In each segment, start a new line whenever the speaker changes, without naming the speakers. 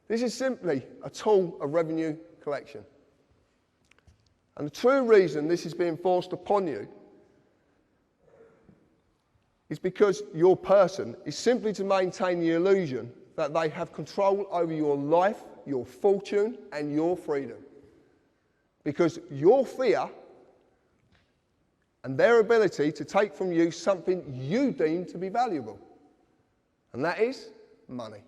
This is simply a tool of revenue collection. And the true reason this is being forced upon you is because your person is simply to maintain the illusion that they have control over your life, your fortune, and your freedom. Because your fear and their ability to take from you something you deem to be valuable. And that is money.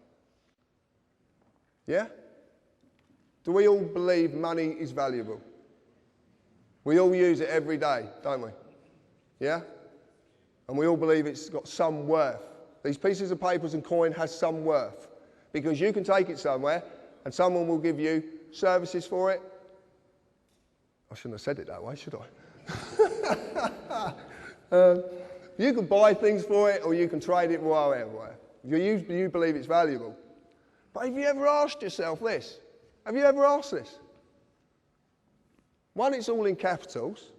Yeah? Do we all believe money is valuable? We all use it every day, don't we? Yeah? And we all believe it's got some worth. These pieces of papers and coin has some worth. Because you can take it somewhere and someone will give you services for it. I shouldn't have said it that way, should I? You can buy things for it or you can trade it whatever. You believe it's valuable. But have you ever asked yourself this? Have you ever asked this? One, it's all in capitals,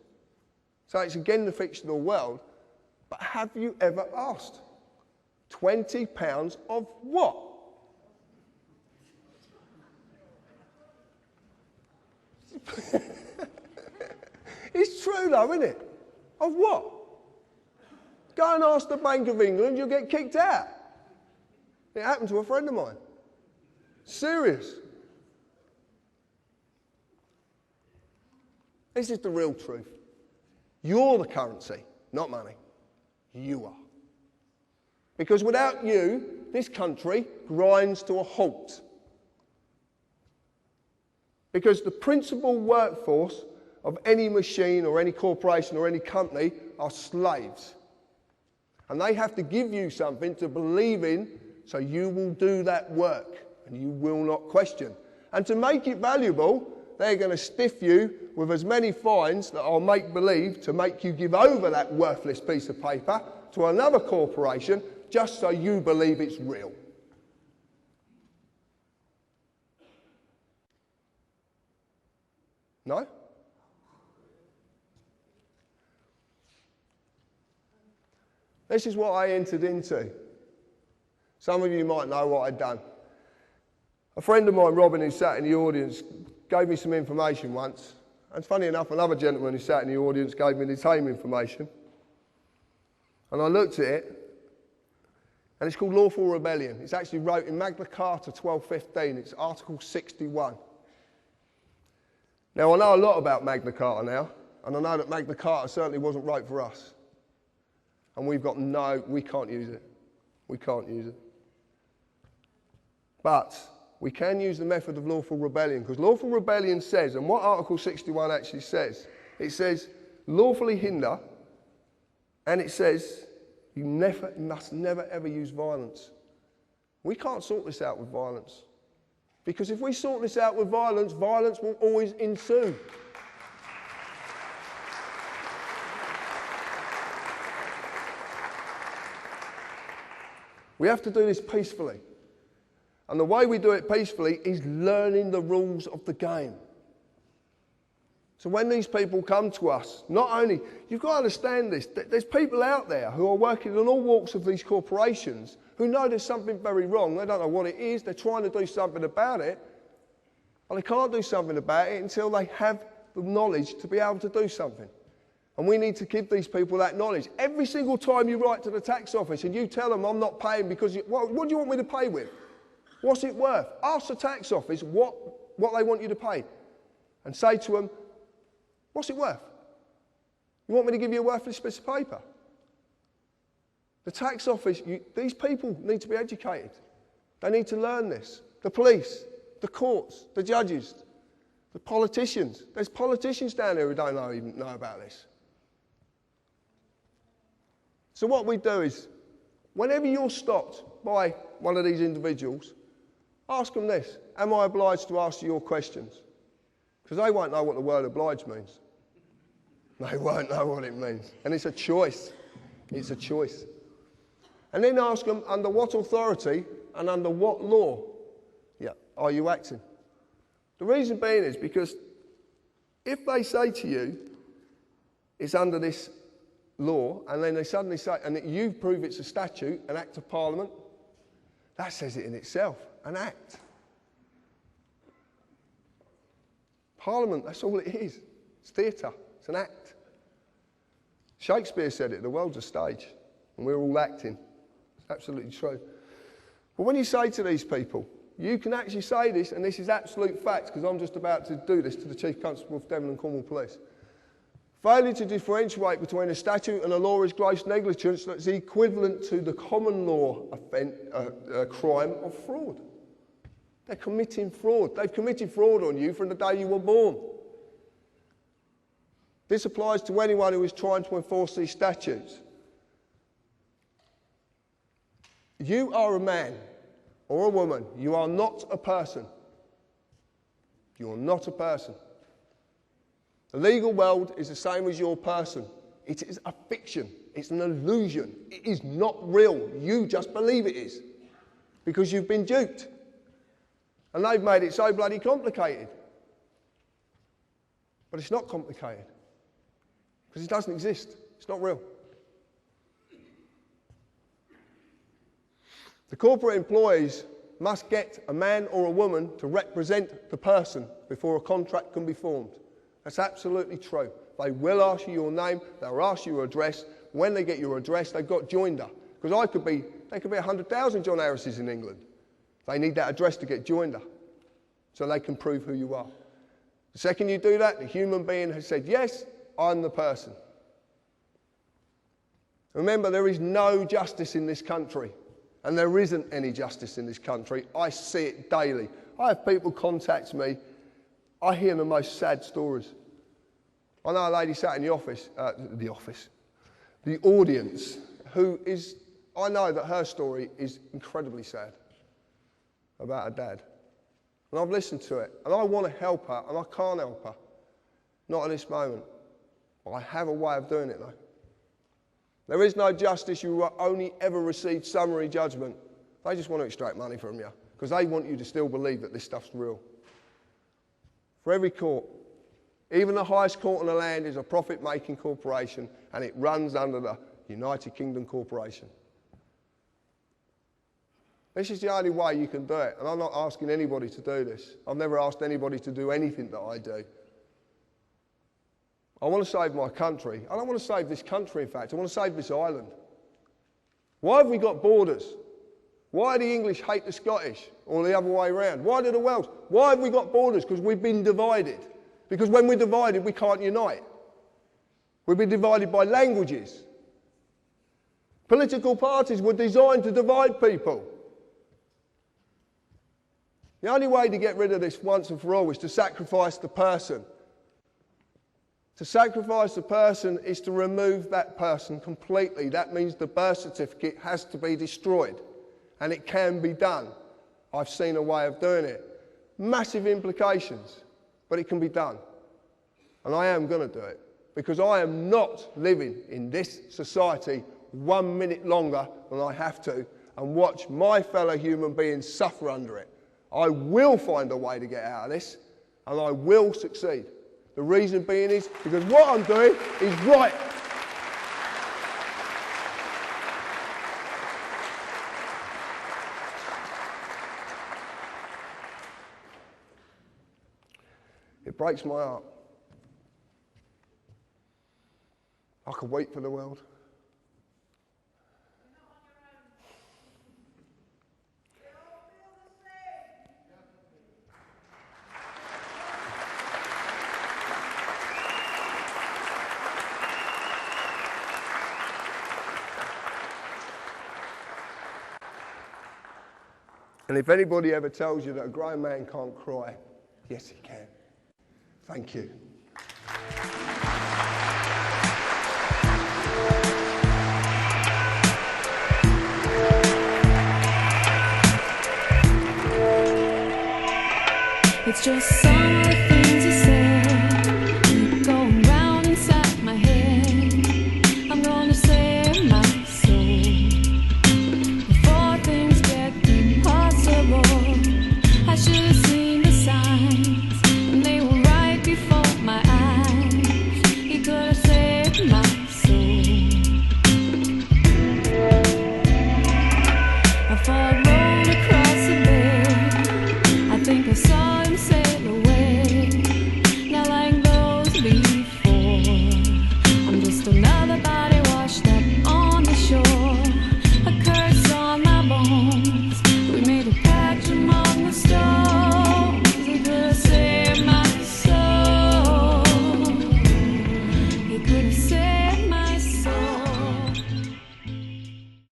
so it's again the fictional world. But have you ever asked? £20 of what? It's true though, isn't it? Of what? Go and ask the Bank of England, you'll get kicked out. It happened to a friend of mine. Serious. This is the real truth. You're the currency, not money. You are. Because without you, this country grinds to a halt. Because the principal workforce of any machine or any corporation or any company are slaves. And they have to give you something to believe in so you will do that work and you will not question. And to make it valuable, they're going to stiff you with as many fines that are make-believe to make you give over that worthless piece of paper to another corporation just so you believe it's real. No? This is what I entered into. Some of you might know what I'd done. A friend of mine, Robin, who sat in the audience, gave me some information once. And funny enough, another gentleman who sat in the audience gave me the same information. And I looked at it, and it's called Lawful Rebellion. It's actually wrote in Magna Carta 1215. It's Article 61. Now, I know a lot about Magna Carta now, and I know that Magna Carta certainly wasn't wrote for us. And we can't use it. We can't use it. But we can use the method of lawful rebellion, because lawful rebellion says, and what Article 61 actually says, it says lawfully hinder, and it says you must never ever use violence. We can't sort this out with violence. Because if we sort this out with violence, violence will always ensue. We have to do this peacefully. And the way we do it peacefully is learning the rules of the game. So when these people come to us, not only, you've got to understand this, there's people out there who are working in all walks of these corporations who know there's something very wrong. They don't know what it is. They're trying to do something about it. But they can't do something about it until they have the knowledge to be able to do something. And we need to give these people that knowledge. Every single time you write to the tax office and you tell them, I'm not paying because, what do you want me to pay with? What's it worth? Ask the tax office what they want you to pay. And say to them, what's it worth? You want me to give you a worthless piece of paper? The tax office, these people need to be educated. They need to learn this. The police, the courts, the judges, the politicians. There's politicians down there who don't even know about this. So what we do is, whenever you're stopped by one of these individuals, ask them this: am I obliged to ask you your questions? Because they won't know what the word obliged means. They won't know what it means. And it's a choice. It's a choice. And then ask them, under what authority and under what law are you acting? The reason being is because if they say to you, it's under this law, and then they suddenly say, and you prove it's a statute, an act of parliament, that says it in itself, an act. Parliament, that's all it is. It's theatre. It's an act. Shakespeare said it, the world's a stage, and we're all acting. It's absolutely true. But when you say to these people, you can actually say this, and this is absolute facts, because I'm just about to do this to the Chief Constable of Devon and Cornwall Police. Failure to differentiate between a statute and a law is gross negligence that's equivalent to the common law crime of fraud. They're committing fraud. They've committed fraud on you from the day you were born. This applies to anyone who is trying to enforce these statutes. You are a man or a woman. You are not a person. You are not a person. The legal world is the same as your person. It is a fiction. It's an illusion. It is not real. You just believe it is because you've been duped. And they've made it so bloody complicated. But it's not complicated because it doesn't exist. It's not real. The corporate employees must get a man or a woman to represent the person before a contract can be formed. That's absolutely true. They will ask you your name, they'll ask you your address. When they get your address, they've got joinder. Because there could be 100,000 John Harrises in England. They need that address to get joinder, so they can prove who you are. The second you do that, the human being has said, yes, I'm the person. Remember, there is no justice in this country, and there isn't any justice in this country. I see it daily. I have people contact me. I hear the most sad stories. I know a lady sat in the audience, who is, I know that her story is incredibly sad about her dad. And I've listened to it, and I want to help her, and I can't help her. Not at this moment. But I have a way of doing it, though. There is no justice. You will only ever receive summary judgment. They just want to extract money from you, because they want you to still believe that this stuff's real. For every court, even the highest court in the land is a profit-making corporation, and it runs under the United Kingdom Corporation. This is the only way you can do it, and I'm not asking anybody to do this. I've never asked anybody to do anything that I do. I want to save my country. I don't want to save this country, in fact. I want to save this island. Why have we got borders? Why do the English hate the Scottish, or the other way around? Why do the Welsh? Why have we got borders? Because we've been divided. Because when we're divided, we can't unite. We've been divided by languages. Political parties were designed to divide people. The only way to get rid of this once and for all is to sacrifice the person. To sacrifice the person is to remove that person completely. That means the birth certificate has to be destroyed. And it can be done. I've seen a way of doing it. Massive implications, but it can be done. And I am going to do it, because I am not living in this society 1 minute longer than I have to and watch my fellow human beings suffer under it. I will find a way to get out of this, and I will succeed. The reason being is because what I'm doing is right. It breaks my heart. I could wait for the world. And if anybody ever tells you that a grown man can't cry, yes, he can. Thank you.
It's just some of the things you say keep going round inside my head. I'm gonna save my soul before things get impossible. I should have seen the signs, and they were right before my eyes. He could have saved my soul. I fought rolled across the bed. I think I saw him sail away. be